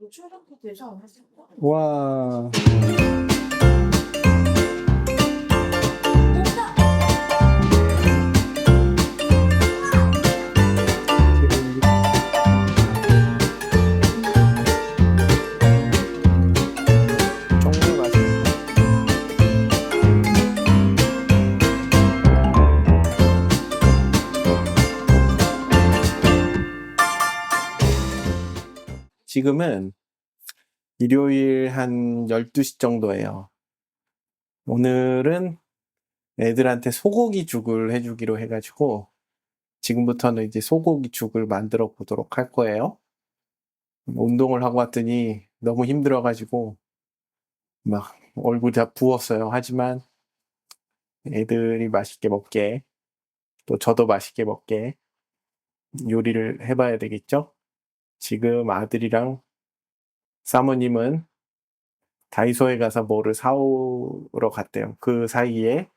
출력도 되지 않았을까? 와. 정말 맛있어. 지금은 일요일 한 12시 정도예요. 오늘은 애들한테 소고기 죽을 해주기로 해가지고 지금부터는 이제 소고기 죽을 만들어 보도록 할 거예요. 운동을 하고 왔더니 너무 힘들어가지고 막 얼굴이 다 부었어요. 하지만 애들이 맛있게 먹게, 또 저도 맛있게 먹게 요리를 해봐야 되겠죠? 지금 아들이랑 사모님은 다이소에 가서 뭐를 사오러 갔대요. 그 사이에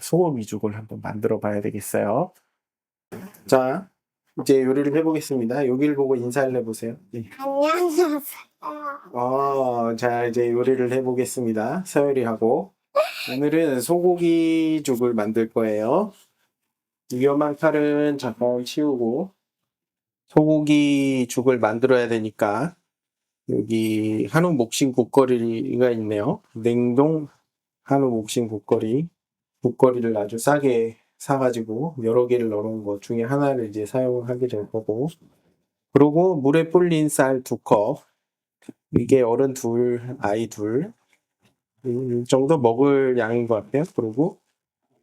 소고기 죽을 한번 만들어 봐야 되겠어요. 자, 이제 요리를 해보겠습니다. 여기를 보고 인사를 해보세요. 네. 안녕하세요. 자, 이제 요리를 해보겠습니다. 서열이하고. 오늘은 소고기 죽을 만들 거예요. 위험한 칼은 잠깐 치우고 소고기 죽을 만들어야 되니까 여기 한우 목심 국거리가 있네요. 냉동 한우 목심 국거리를 아주 싸게 사가지고 여러 개를 넣어놓은 것 중에 하나를 이제 사용하게 될 거고, 그리고 물에 불린 쌀 2컵, 이게 어른 둘, 아이 둘, 이 정도 먹을 양인 것 같아요. 그리고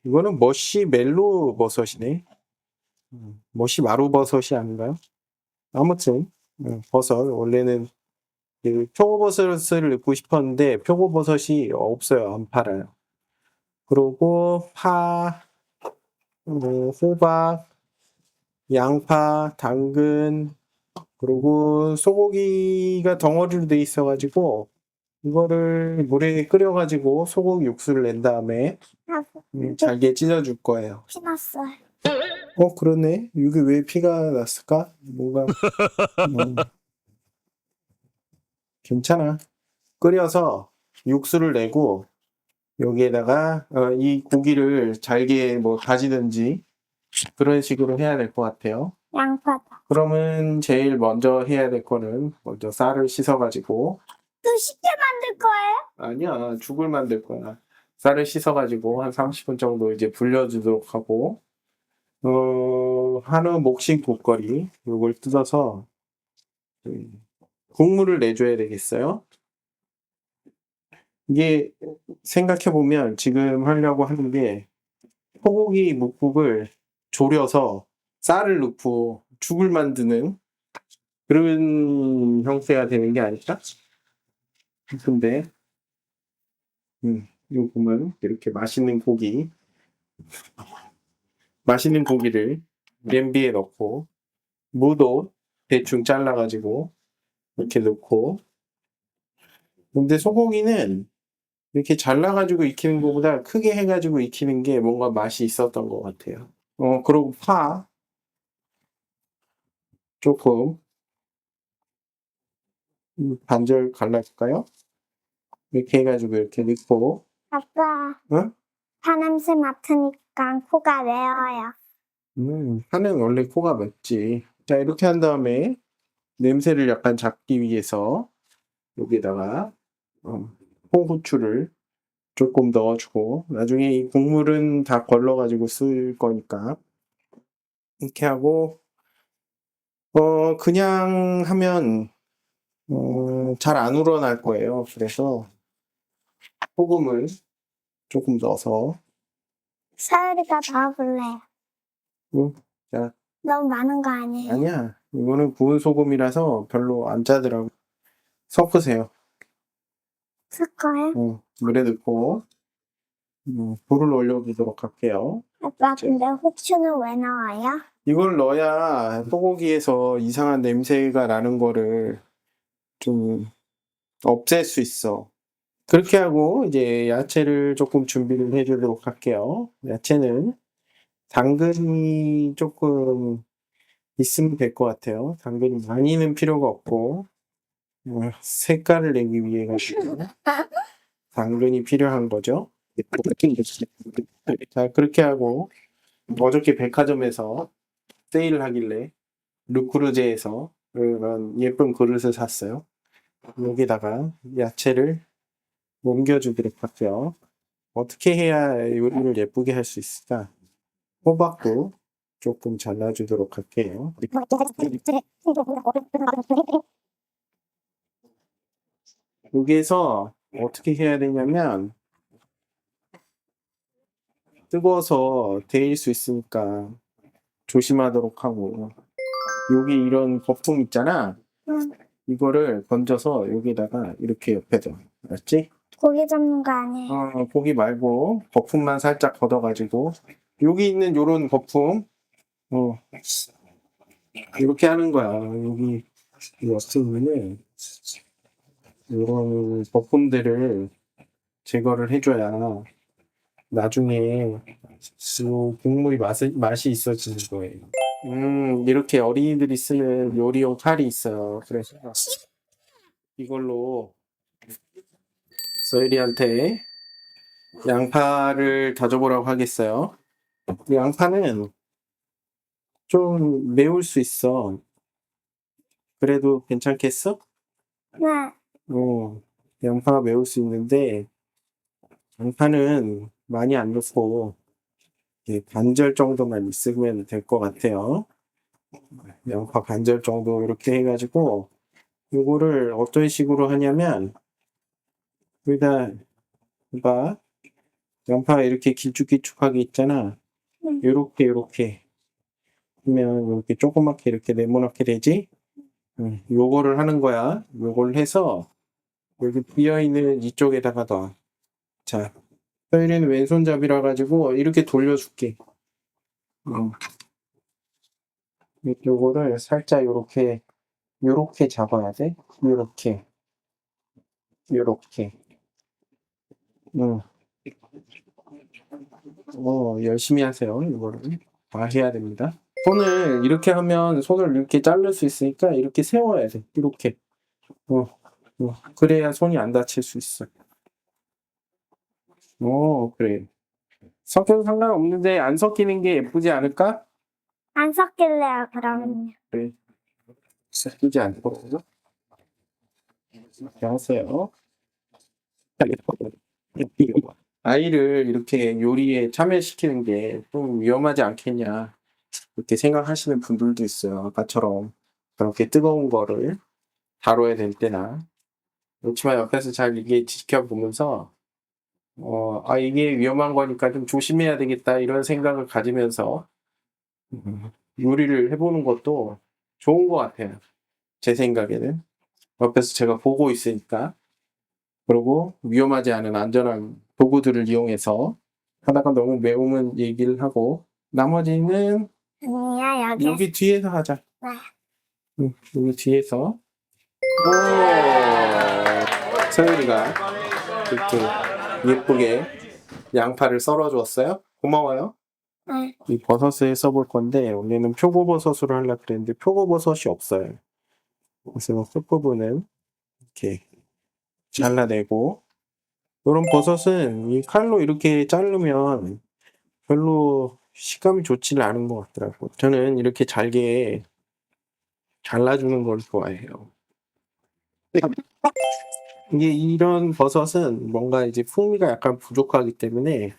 이거는 머시멜로 버섯이네. 머시마루 버섯이 아닌가요? 아무튼 버섯, 원래는 그 표고버섯을 넣고 싶었는데 표고버섯이 없어요. 안 팔아요. 그리고 파, 호박, 양파, 당근, 그리고 소고기가 덩어리로 돼 있어가지고 이거를 물에 끓여가지고 소고기 육수를 낸 다음에 잘게 찢어줄 거예요. 피 났어요. 그러네. 이게 왜 피가 났을까? 뭔가 괜찮아. 끓여서 육수를 내고 여기에다가 이 고기를 잘게 뭐 다지든지 그런 식으로 해야 될 것 같아요. 양파다. 그러면 제일 먼저 해야 될 거는 먼저 쌀을 씻어가지고, 또 쉽게 만들 거예요? 아니야, 죽을 만들 거야. 쌀을 씻어가지고 한 30분 정도 이제 불려주도록 하고, 한우 목심 국거리 요걸 뜯어서 국물을 내줘야 되겠어요. 이게 생각해보면 지금 하려고 하는 게 소고기 묵국을 졸여서 쌀을 넣고 죽을 만드는 그런 형태가 되는 게 아닐까? 근데 이거 보면 이렇게 맛있는 고기를 냄비에 넣고 무도 대충 잘라가지고 이렇게 넣고, 근데 소고기는 이렇게 잘라가지고 익히는 것보다 크게 해가지고 익히는 게 뭔가 맛이 있었던 것 같아요. 그리고 파 조금 반절 갈라줄까요? 이렇게 해가지고 이렇게 넣고. 아빠, 응? 파 냄새 맡으니까 코가 매워요. 파는 원래 코가 맵지. 자, 이렇게 한 다음에 냄새를 약간 잡기 위해서 여기다가 홍후추를 조금 넣어주고, 나중에 이 국물은 다 걸러가지고 쓸 거니까 이렇게 하고, 그냥 하면 잘 안 우러날 거예요. 그래서 소금을 조금 넣어서. 사유리가 넣어볼래요. 자, 너무 많은 거 아니에요? 아니야. 이거는 구운 소금이라서 별로 안 짜더라고. 섞으세요. 섞어요? 물에 넣고 불을 올려주도록 할게요. 아빠, 근데 후추는 왜 넣어요? 이걸 넣어야 소고기에서 이상한 냄새가 나는 거를 좀 없앨 수 있어. 그렇게 하고 이제 야채를 조금 준비를 해주도록 할게요. 야채는 당근이 조금 있으면 될 것 같아요. 당근이 많이는 필요가 없고, 색깔을 내기 위해 가지고 당근이 필요한 거죠. 자, 그렇게 하고 어저께 백화점에서 세일을 하길래 르크루제에서 그런 예쁜 그릇을 샀어요. 여기다가 야채를 옮겨주도록 할게요. 어떻게 해야 요리를 예쁘게 할 수 있을까? 호박도 조금 잘라주도록 할게요. 여기에서 어떻게 해야 되냐면 뜨거워서 데일 수 있으니까 조심하도록 하고 여기 이런 거품 있잖아. 응. 이거를 건져서 여기다가 이렇게 옆에다 알았지? 고기 잡는 거 아니에요? 고기 말고 거품만 살짝 걷어가지고 여기 있는 요런 거품 이렇게 하는 거야. 여기 없으면은 이런 거품들을 제거를 해줘야 나중에 국물이 맛이 있어지는 거예요. 이렇게 어린이들이 쓰는 요리용 칼이 있어요. 그래서 이걸로 서유리한테 양파를 다져보라고 하겠어요. 이 양파는 좀 매울 수 있어. 그래도 괜찮겠어? 네. 양파가 매울 수 있는데 양파는 많이 안 넣고 반절 정도만 있으면 될 것 같아요. 양파 반절 정도 이렇게 해가지고 이거를 어떤 식으로 하냐면 여기다 봐 양파가 이렇게 길쭉길쭉하게 있잖아. 요렇게 하면 이렇게 조그맣게 이렇게 네모나게 되지. 요거를 하는 거야. 요걸 해서 여기 비어있는 이쪽에다가 놔. 자, 서율이는 왼손잡이라 가지고 이렇게 돌려줄게. 요거를 살짝 요렇게 잡아야 돼. 요렇게. 열심히 하세요. 이거를 다 해야 됩니다. 손을 이렇게 하면 손을 이렇게 자를 수 있으니까 이렇게 세워야 돼. 이렇게. 그래야 손이 안 다칠 수 있어. 그래. 섞여도 상관없는데 안 섞이는 게 예쁘지 않을까? 안 섞일래요, 그러면요. 그래. 섞이지 않고. 이렇게 하세요. 아이를 이렇게 요리에 참여시키는 게 좀 위험하지 않겠냐. 이렇게 생각하시는 분들도 있어요. 아까처럼 그렇게 뜨거운 거를 다뤄야 될 때나. 그렇지만 옆에서 잘 이게 지켜보면서 이게 위험한 거니까 좀 조심해야 되겠다 이런 생각을 가지면서 요리를 해보는 것도 좋은 것 같아요. 제 생각에는. 옆에서 제가 보고 있으니까. 그리고 위험하지 않은 안전한 도구들을 이용해서 하다가 너무 매우면 얘기를 하고 나머지는 아니야, 여기. 여기 뒤에서 하자. 네. 여기 뒤에서. 서율이가 이렇게 예쁘게 양파를 썰어 주었어요. 고마워요. 네. 이 버섯을 써볼 건데 원래는 표고버섯으로 하려고 그랬는데 표고버섯이 없어요. 그래서 끝부분은 이렇게 잘라내고 이런 버섯은 이 칼로 이렇게 자르면 별로 식감이 좋지는 않은 것 같더라고요. 저는 이렇게 잘게 잘라주는 걸 좋아해요. 이게 이런 버섯은 뭔가 이제 풍미가 약간 부족하기 때문에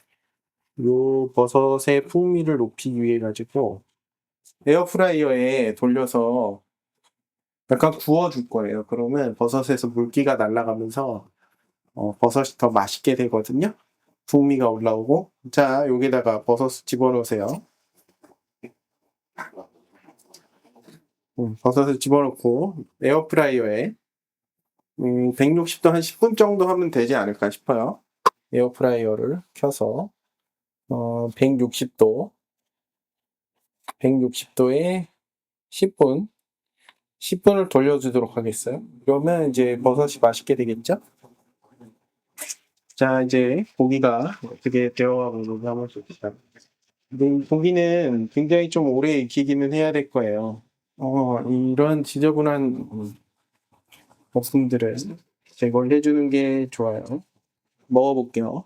요 버섯의 풍미를 높이기 위해 가지고 에어프라이어에 돌려서 약간 구워줄 거예요. 그러면 버섯에서 물기가 날아가면서 버섯이 더 맛있게 되거든요. 풍미가 올라오고. 자, 여기다가 버섯 집어넣으세요. 버섯을 집어넣고 에어프라이어에 160도 한 10분 정도 하면 되지 않을까 싶어요. 에어프라이어를 켜서 160도에 10분을 돌려주도록 하겠어요. 그러면 이제 버섯이 맛있게 되겠죠? 자, 이제 고기가 어떻게 되어가고 있는지 한번 봅시다. 근데 이 고기는 굉장히 좀 오래 익히기는 해야 될 거예요. 이런 지저분한 거품들을 제거를 해주는 게 좋아요. 먹어볼게요.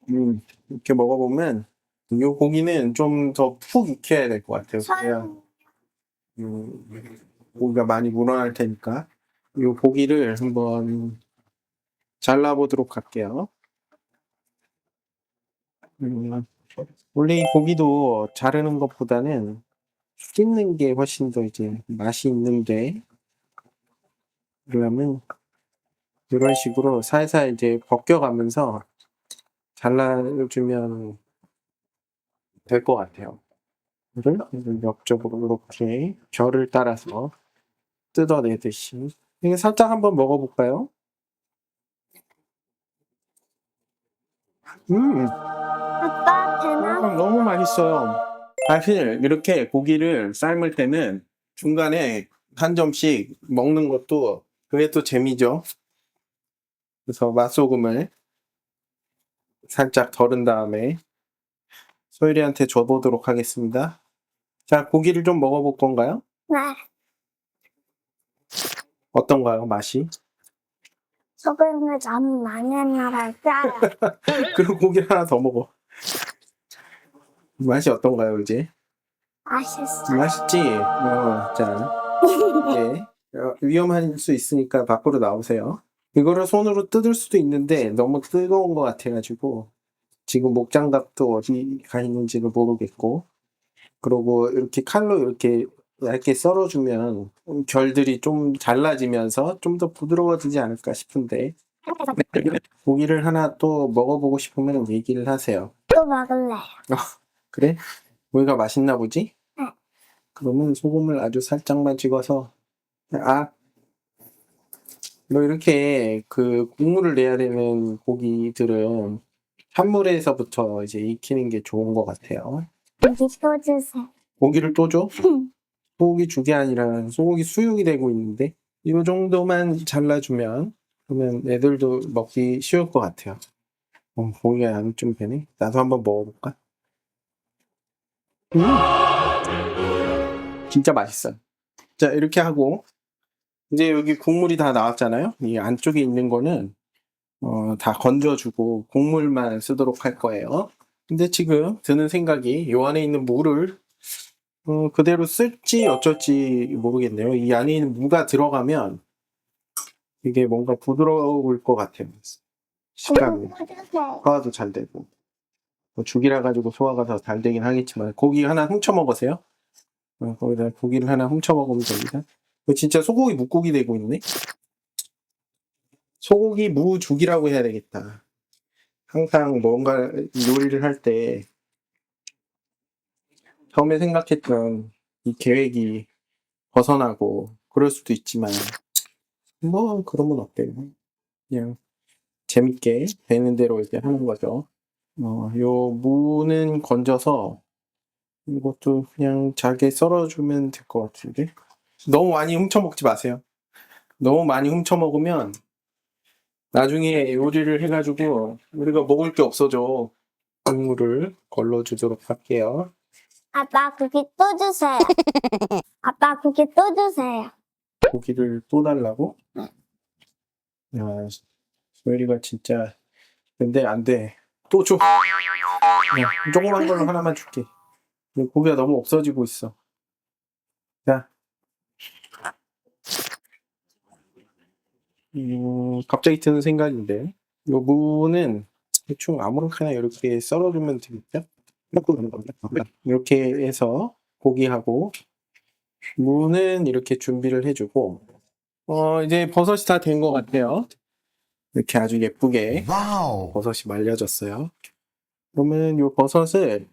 이렇게 먹어보면 이 고기는 좀 더 푹 익혀야 될 것 같아요. 그래야 고기가 많이 물어날 테니까 이 고기를 한번 잘라보도록 할게요. 원래 이 고기도 자르는 것보다는 찢는 게 훨씬 더 이제 맛이 있는데, 그러면 이런 식으로 살살 이제 벗겨가면서 잘라주면 될 것 같아요. 이를 옆쪽으로 이렇게 결을 따라서 뜯어내듯이. 이게 살짝 한번 먹어볼까요? 아빠 배나 너무 맛있어요. 사실 이렇게 고기를 삶을 때는 중간에 한 점씩 먹는 것도 그게 또 재미죠. 그래서 맛소금을 살짝 덜은 다음에 소율이한테 줘보도록 하겠습니다. 자, 고기를 좀 먹어볼 건가요? 네. 어떤가요, 맛이? 소금을 너무 많이 넣어요. 그럼 고기를 하나 더 먹어. 맛이 어떤가요, 이제? 맛있어요. 맛있지? 자, 이제 위험할 수 있으니까 밖으로 나오세요. 이거를 손으로 뜯을 수도 있는데 너무 뜨거운 것 같아가지고 지금 목장갑도 어디 가 있는지를 모르겠고, 그리고 이렇게 칼로 이렇게 얇게 썰어주면 결들이 좀 잘라지면서 좀 더 부드러워지지 않을까 싶은데, 고기를 하나 또 먹어보고 싶으면 얘기를 하세요. 또 먹을래요. 그래? 고기가 맛있나 보지? 네. 그러면 소금을 아주 살짝만 찍어서, 뭐 이렇게 그 국물을 내야 되는 고기들은 찬물에서부터 이제 익히는 게 좋은 것 같아요. 고기 또 주세요. 고기를 또 줘? 소고기 죽이 아니라 소고기 수육이 되고 있는데, 이 정도만 잘라주면 그러면 애들도 먹기 쉬울 것 같아요. 고기가 양이 좀 되네. 나도 한번 먹어볼까? 진짜 맛있어요. 자, 이렇게 하고 이제 여기 국물이 다 나왔잖아요. 이 안쪽에 있는 거는 다 건져주고 국물만 쓰도록 할 거예요. 근데 지금 드는 생각이 이 안에 있는 무를 그대로 쓸지 어쩔지 모르겠네요. 이 안에 있는 무가 들어가면 이게 뭔가 부드러울 것 같아요. 식감이. 고기 또 주세요. 소화도 잘 되고. 뭐 죽이라 가지고 소화가 더 잘 되긴 하겠지만, 고기 하나 훔쳐 먹으세요. 거기다 고기를 하나 훔쳐 먹으면 됩니다. 이거 진짜 소고기 묵고기 되고 있네. 소고기 무죽이라고 해야 되겠다. 항상 뭔가 요리를 할 때 처음에 생각했던 이 계획이 벗어나고 그럴 수도 있지만, 뭐 그러면 어때요? 그냥 재밌게 되는 대로 이렇게 하는 거죠. 요 무는 건져서 이것도 그냥 잘게 썰어주면 될 것 같은데, 너무 많이 훔쳐 먹지 마세요. 너무 많이 훔쳐 먹으면 나중에 요리를 해가지고 우리가 먹을 게 없어져. 국물을 걸러주도록 할게요. 아빠 고기 또 주세요. 아빠 고기 또 주세요. 고기를 또 달라고? 야, 소율이가 진짜. 근데 안 돼. 또 줘. 조그만 걸로 하나만 줄게. 고기가 너무 없어지고 있어. 자. 갑자기 드는 생각인데, 요 무는 대충 아무렇게나 이렇게 썰어주면 되겠죠? 이렇게 해서 고기하고 무는 이렇게 준비를 해주고, 이제 버섯이 다 된 것 같아요. 이렇게 아주 예쁘게 버섯이 말려졌어요. 그러면 요 버섯을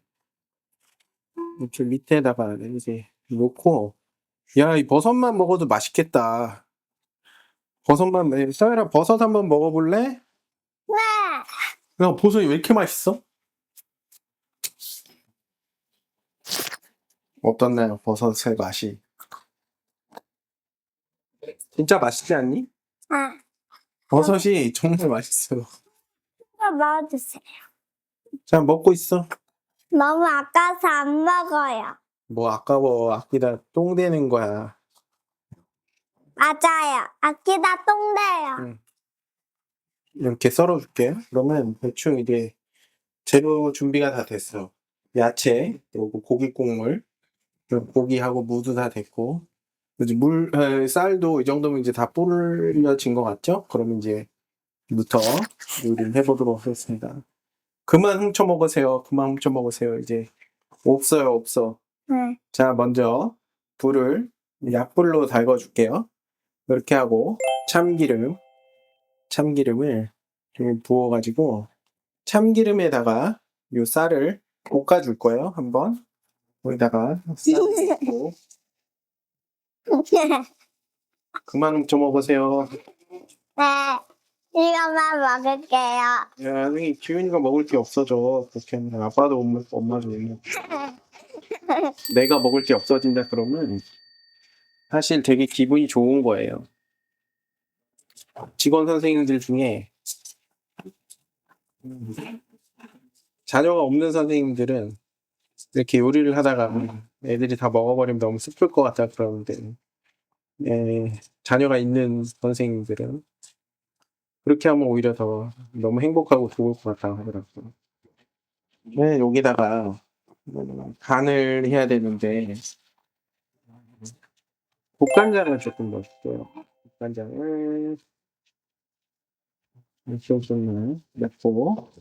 이렇게 밑에다가 이제 놓고, 야, 이 버섯만 먹어도 맛있겠다. 서연아, 버섯 한번 먹어볼래? 네. 야, 버섯이 왜 이렇게 맛있어? 어떻나요, 버섯의 맛이? 진짜 맛있지 않니? 아, 버섯이 정말 맛있어요. 또 넣어주세요. 자, 먹고 있어. 너무 아까워서 안 먹어요. 뭐 아까워, 아끼다 똥 되는 거야. 맞아요. 아기다 똥돼요. 이렇게 썰어줄게요. 그러면 대충 이제 재료 준비가 다 됐어. 야채, 그리고 고기 국물, 그리고 고기하고 무도 다 됐고, 이제 쌀도 이 정도면 이제 다 불려진 것 같죠? 그럼 이제부터 요리를 해보도록 하겠습니다. 그만 훔쳐 먹으세요. 그만 훔쳐 먹으세요. 이제 없어요, 없어. 네. 자, 먼저 불을 약불로 달궈줄게요. 이렇게 하고 참기름을 좀 부어가지고 참기름에다가 요 쌀을 볶아줄 거예요. 한번 거기다가 쌀을 붓고 그만 훔쳐 먹으세요. 네. 이것만 먹을게요. 야, 이 기훈이가 먹을 게 없어져. 그렇게 하면 아빠도 엄마도 못 먹어. 내가 먹을 게 없어진다 그러면 사실 되게 기분이 좋은 거예요. 직원 선생님들 중에 자녀가 없는 선생님들은 이렇게 요리를 하다가 애들이 다 먹어버리면 너무 슬플 것 같다 그러는데 자녀가 있는 선생님들은 그렇게 하면 오히려 더 너무 행복하고 좋을 것 같다고 하더라고요. 네, 여기다가 간을 해야 되는데 국간장을 조금 넣어줄게요. 국간장을 이렇게 좀 넣고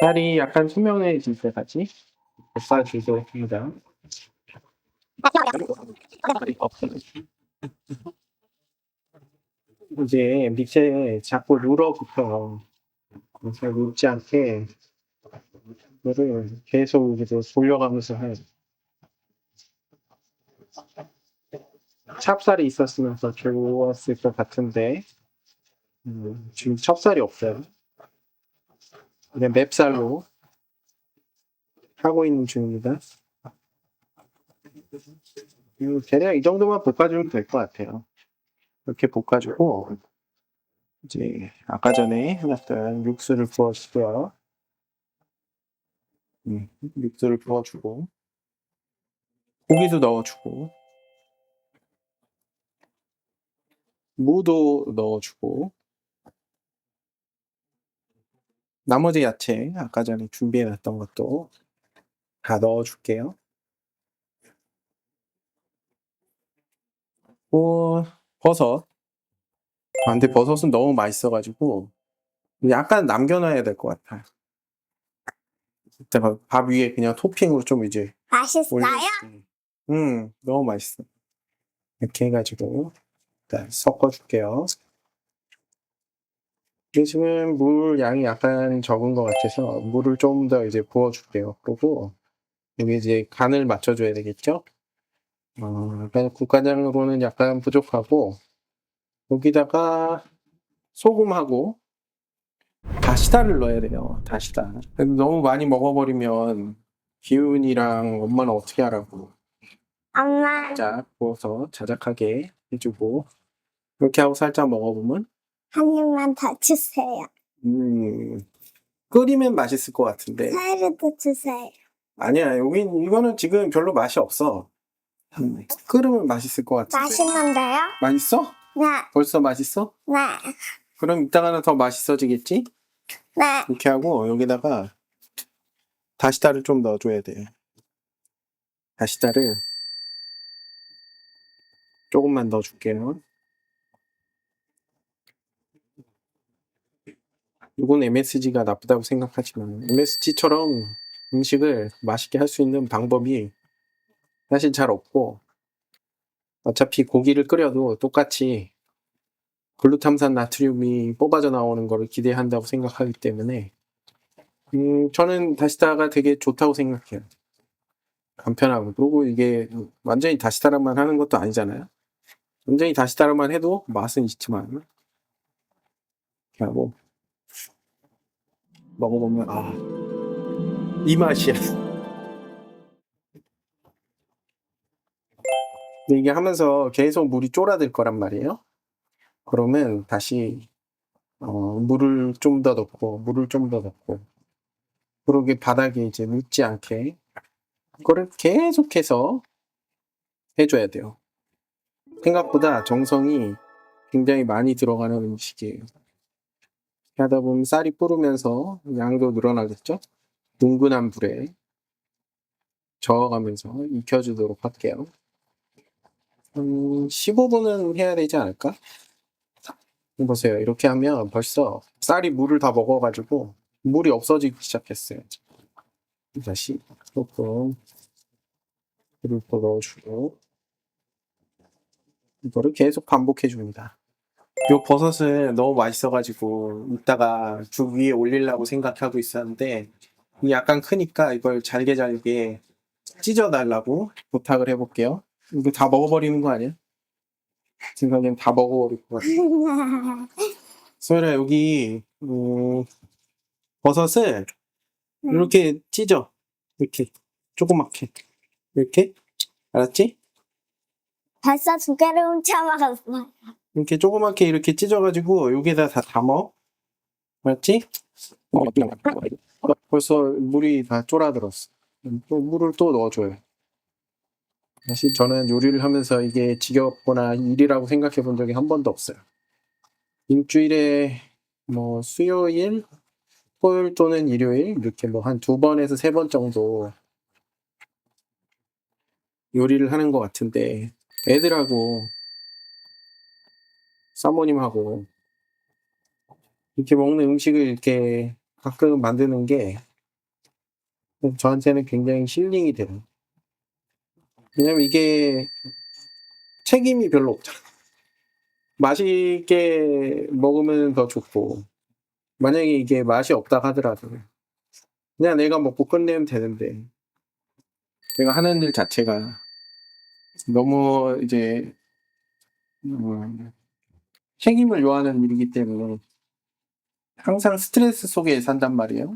쌀이 약간 투명해질 때까지 볶아주겠습니다. 이제 밑에 자꾸 눌어붙어요. 잘 눌지 않게 이거를 계속 이제 돌려가면서 해요. 찹쌀이 있었으면 더 좋았을 것 같은데 지금 찹쌀이 없어요. 그냥 맵쌀로 하고 있는 중입니다. 대략 이 정도만 볶아주면 될 것 같아요. 이렇게 볶아주고 이제 아까 전에 해놨던 육수를 부어주고요. 육수를 부어주고 고기도 넣어주고 무도 넣어주고 나머지 야채 아까 전에 준비해놨던 것도 다 넣어줄게요. 또 버섯. 근데 버섯은 너무 맛있어가지고 약간 남겨놔야 될 것 같아요. 이따가 밥 위에 그냥 토핑으로 좀 이제 맛있어요? 너무 맛있어. 이렇게 해가지고 일단 섞어줄게요. 근데 지금 물 양이 약간 적은 것 같아서 물을 좀 더 이제 부어줄게요. 그리고 여기 이제 간을 맞춰줘야 되겠죠? 약간 국간장으로는 약간 부족하고 여기다가 소금하고 다시다를 넣어야 돼요. 다시다. 너무 많이 먹어버리면 기훈이랑 엄마는 어떻게 하라고. 엄마, 자, 부어서 자작하게 해주고 이렇게 하고 살짝 먹어보면 한 입만 더 주세요. 끓이면 맛있을 것 같은데 사이드도 주세요. 아니야. 이거는 지금 별로 맛이 없어. 끓으면 맛있을 것 같은데. 맛있는데요? 맛있어? 네, 벌써 맛있어? 네, 그럼 이따가는 더 맛있어지겠지? 네. 이렇게 하고 여기다가 다시다를 좀 넣어줘야 돼. 다시다를 조금만 넣어줄게요. 이건 MSG가 나쁘다고 생각하지만 MSG처럼 음식을 맛있게 할 수 있는 방법이 사실 잘 없고 어차피 고기를 끓여도 똑같이 글루탐산 나트륨이 뽑아져 나오는 거를 기대한다고 생각하기 때문에 저는 다시다가 되게 좋다고 생각해요. 간편하고 그리고 이게 완전히 다시다로만 하는 것도 아니잖아요. 완전히 다시다로만 해도 맛은 있지만 이렇게 하고 먹어보면 이 맛이야. 근데 이게 하면서 계속 물이 쫄아들 거란 말이에요. 그러면 다시 물을 좀 더 넣고 그러게 바닥에 이제 묻지 않게 그거를 계속해서 해줘야 돼요. 생각보다 정성이 굉장히 많이 들어가는 음식이에요. 이렇게 하다 보면 쌀이 불으면서 양도 늘어나겠죠? 둥근한 불에 저어가면서 익혀주도록 할게요. 15분은 해야 되지 않을까? 보세요. 이렇게 하면 벌써 쌀이 물을 다 먹어가지고 물이 없어지기 시작했어요. 다시 조금 물을 더 넣어주고 이거를 계속 반복해 줍니다. 요 버섯은 너무 맛있어가지고 이따가 죽 위에 올리려고 생각하고 있었는데 이게 약간 크니까 이걸 잘게 찢어달라고 부탁을 해볼게요. 이거 다 먹어버리는 거 아니야? 생각엔 다 먹어버릴 것 같아. 소율아 여기 버섯을 이렇게 찢어. 이렇게 조그맣게 이렇게 알았지? 벌써 두 개를 훔쳐먹었어. 이렇게 조그맣게 이렇게 찢어가지고 여기다 다 담어. 알았지? 벌써 물이 다 쫄아들었어. 또 물을 또 넣어줘요. 사실 저는 요리를 하면서 이게 지겹거나 일이라고 생각해 본 적이 한 번도 없어요. 일주일에 뭐 수요일, 토요일 또는 일요일 이렇게 뭐 한 2번에서 3번 정도 요리를 하는 것 같은데 애들하고 사모님하고 이렇게 먹는 음식을 이렇게 가끔 만드는 게 저한테는 굉장히 힐링이 돼요. 왜냐면 이게 책임이 별로 없잖아. 맛있게 먹으면 더 좋고 만약에 이게 맛이 없다 하더라도 그냥 내가 먹고 끝내면 되는데 내가 하는 일 자체가 너무 이제 책임을 요하는 일이기 때문에 항상 스트레스 속에 산단 말이에요.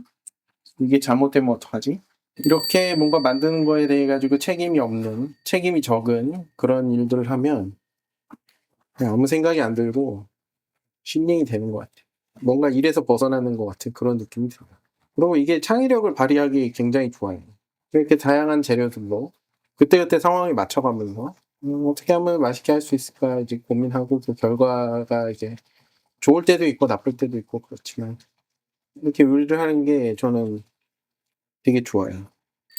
이게 잘못되면 어떡하지? 이렇게 뭔가 만드는 거에 대해 가지고 책임이 없는, 책임이 적은 그런 일들을 하면 그냥 아무 생각이 안 들고 힐링이 되는 것 같아요. 뭔가 일에서 벗어나는 것 같은 그런 느낌이 들어요. 그리고 이게 창의력을 발휘하기 굉장히 좋아요. 이렇게 다양한 재료들로 그때그때 상황에 맞춰가면서 어떻게 하면 맛있게 할 수 있을까 이제 고민하고 그 결과가 이제 좋을 때도 있고 나쁠 때도 있고 그렇지만 이렇게 요리를 하는 게 저는 되게 좋아요.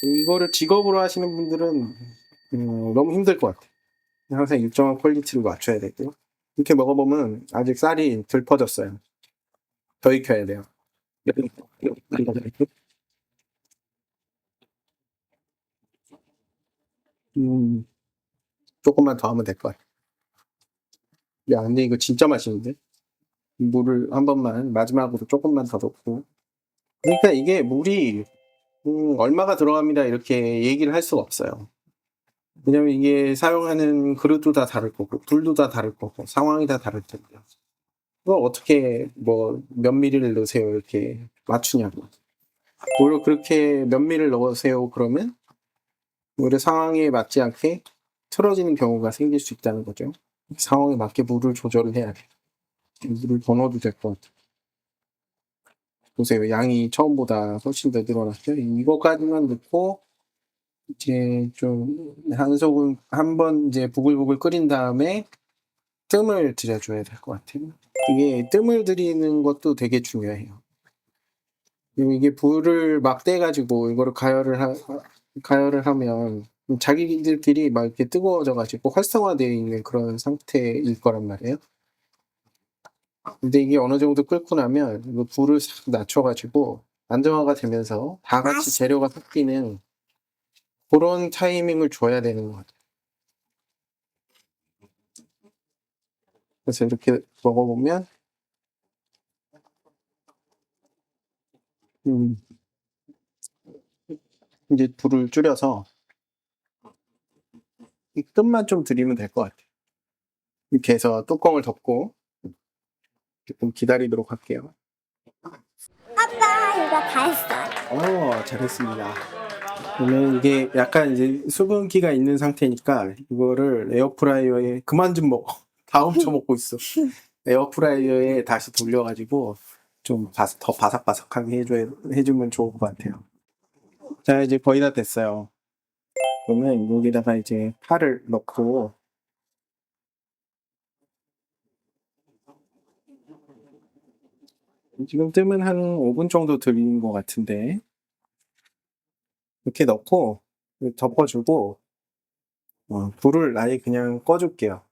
이거를 직업으로 하시는 분들은 너무 힘들 것 같아요. 항상 일정한 퀄리티를 맞춰야 되고 이렇게 먹어보면 아직 쌀이 덜 퍼졌어요. 더 익혀야 돼요. 음, 조금만 더 하면 될 것 같아요. 야, 근데 이거 진짜 맛있는데? 물을 한 번만 마지막으로 조금만 더 넣고 그러니까 이게 물이 얼마가 들어갑니다 이렇게 얘기를 할 수가 없어요. 왜냐면 이게 사용하는 그릇도 다 다를 거고 불도 다 다를 거고 상황이 다 다를 텐데 그걸 어떻게 뭐 몇 미리를 넣으세요 이렇게 맞추냐고. 오히려 그렇게 몇 미리를 넣으세요 그러면 오히려 상황에 맞지 않게 틀어지는 경우가 생길 수 있다는 거죠. 상황에 맞게 물을 조절을 해야 돼. 물을 더 넣어도 될 것 같아요. 보세요. 양이 처음보다 훨씬 더 늘어났죠. 이거까지만 넣고 이제 좀 한 소금 한 번 이제 부글부글 끓인 다음에 뜸을 들여줘야 될 것 같아요. 이게 뜸을 들이는 것도 되게 중요해요. 이게 불을 막 떼가지고 이거를 가열을 하면 자기들끼리 막 이렇게 뜨거워져가지고 활성화되어 있는 그런 상태일 거란 말이에요. 근데 이게 어느 정도 끓고 나면 이거 불을 싹 낮춰가지고 안정화가 되면서 다 같이 재료가 섞이는 그런 타이밍을 줘야 되는 것 같아요. 그래서 이렇게 먹어보면 음, 이제 불을 줄여서 이 끝만 좀 들이면 될 것 같아요. 이렇게 해서 뚜껑을 덮고 조금 기다리도록 할게요. 아빠, 이거 다 했어. 잘했습니다. 그러면 이게 약간 이제 수분기가 있는 상태니까 이거를 에어프라이어에 그만 좀 먹어. 다 훔쳐 먹고 있어. 에어프라이어에 다시 돌려가지고 좀 더 바삭바삭하게 해주면 좋을 것 같아요. 자, 이제 거의 다 됐어요. 그러면 여기다가 이제 파를 넣고 지금 뜸은 한 5분 정도 들린 것 같은데 이렇게 넣고 덮어주고 불을 아예 그냥 꺼줄게요.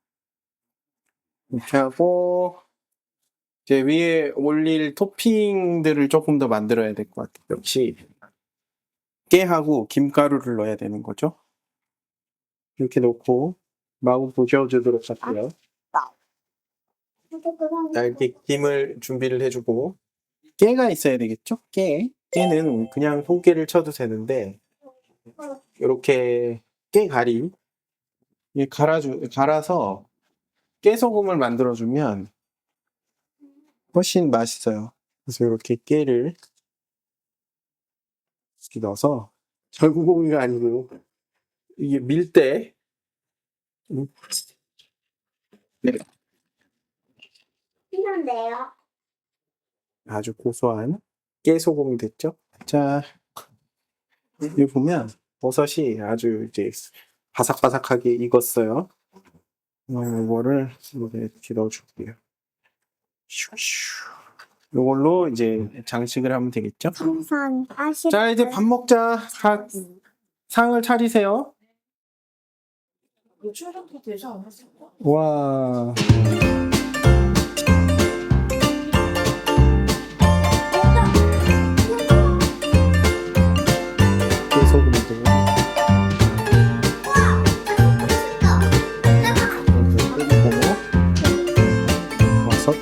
이렇게 하고 이제 위에 올릴 토핑들을 조금 더 만들어야 될 것 같아요. 역시 깨하고 김가루를 넣어야 되는 거죠. 이렇게 놓고 마구 부셔주도록 할게요. 이렇게 김을 준비를 해주고 깨가 있어야 되겠죠? 깨는 그냥 손깨를 쳐도 되는데 이렇게 깨가리 갈아서 깨소금을 만들어주면 훨씬 맛있어요. 그래서 이렇게 깨를 이렇게 넣어서 절구고기가 아니고 이게 밀대 네. 필요한데요. 아주 고소한 깨소금이 됐죠? 자, 여기 보면 버섯이 아주 이제 바삭바삭하게 익었어요. 이거를 이렇게 넣어줄게요. 이걸로 이제 장식을 하면 되겠죠? 생선 40. 자, 이제 밥 먹자. 상을 차리세요. 출력도 되지 않았을까? 와. 깨소금도 버섯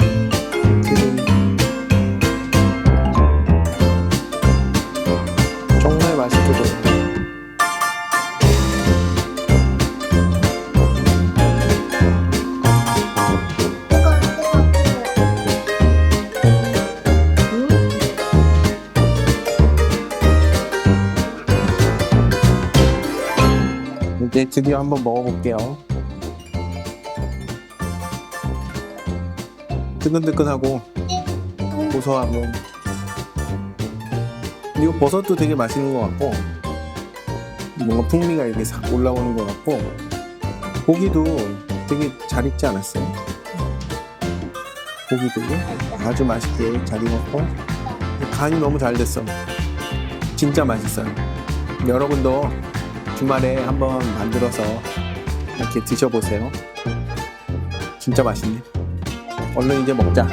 정말 맛있게 들어요. 이제 드디어 한번 먹어볼게요. 뜨끈뜨끈하고 고소하고 이거 버섯도 되게 맛있는 것 같고 뭔가 풍미가 이렇게 싹 올라오는 것 같고 고기도 되게 잘 익지 않았어요? 고기도 아주 맛있게 잘 익었고 간이 너무 잘 됐어. 진짜 맛있어요. 여러분도 주말에 한번 만들어서 이렇게 드셔보세요. 진짜 맛있네. 얼른 이제 먹자.